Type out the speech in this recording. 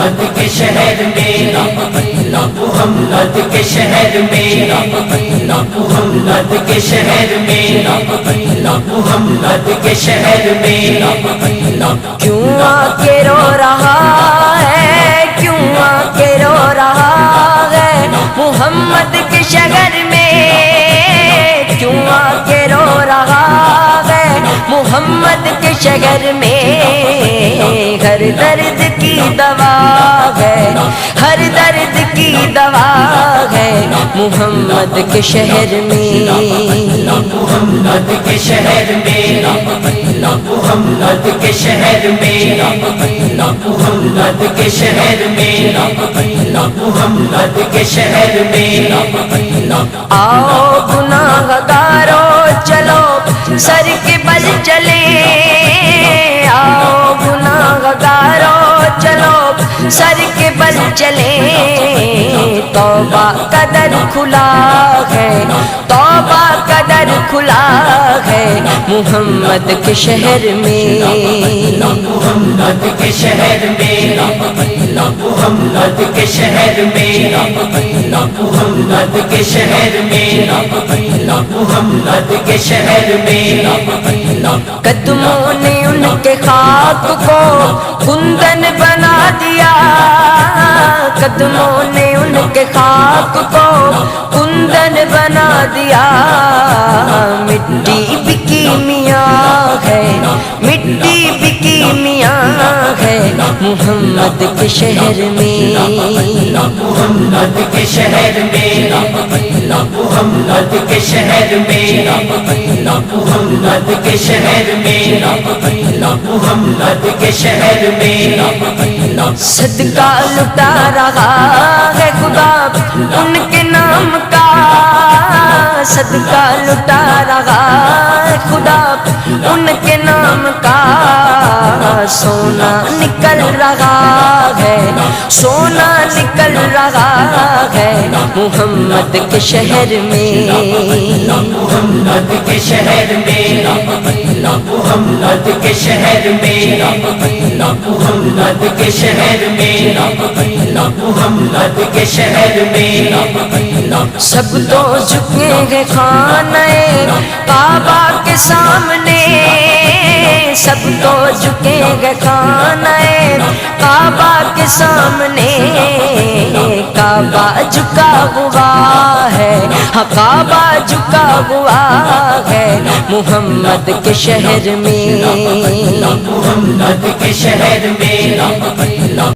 محمد کے شہر میں محمد کے شہر میں محمد کے شہر میں محمد کے شہر میں کیوں آ کے رو رہا ہے، کیوں آ کے رو رہا ہے محمد کے شہر میں، کیوں آ کے رو رہا ہے محمد کے شہر میں، ہر درد کی دوا ہے، ہر درد کی دوا ہے محمد کے شہر میں، محمد کے شہر میں محمد کے شہر میں محمد کے شہر میں محمد کے شہر میں آؤ گناہ گارو چلو سر کے بل چلے، آؤ گناہ گارو چلو سر کے بل چلے، توبہ کا در کھلا ہے، توبہ کا در کھلا ہے محمد کے شہر میں، محمد کے شہر میں محمد کے شہر میں محمد کے شہر میں محمد کے شہر میں قدموں نے ان کے خاک کو کندن بنا دیا، قدموں نے ان کے خاک کو کندن بنا دیا، مٹی بھی کیمیاء ہے، مٹی بھی کیمیاء ہے محمد کے شہر میں، محمد کے شہر میں محمد کے شہر میں محمد کے شہر میں محمد کے شہر میں صدقہ لٹا رہا ہے خدا ان کے نام کا، صدقہ لٹا رہا ہے خدا ان کے نام کا، سونا نکل رہا ہے، سونا نکل رہا ہے محمد کے شہر میں، محمد کے شہر میں محمد کے شہر میں محمد کے شہر میں محمد کے شہر میں سب تو جھکے ہیں خانہ کعبہ کے سامنے، سب تو جھکے ہیں خانہ کعبہ کے سامنے، کعبہ جھکا ہوا ہے، ہاں کعبہ جھکا ہوا ہے محمد کے شہر میں، محمد کے شہر میں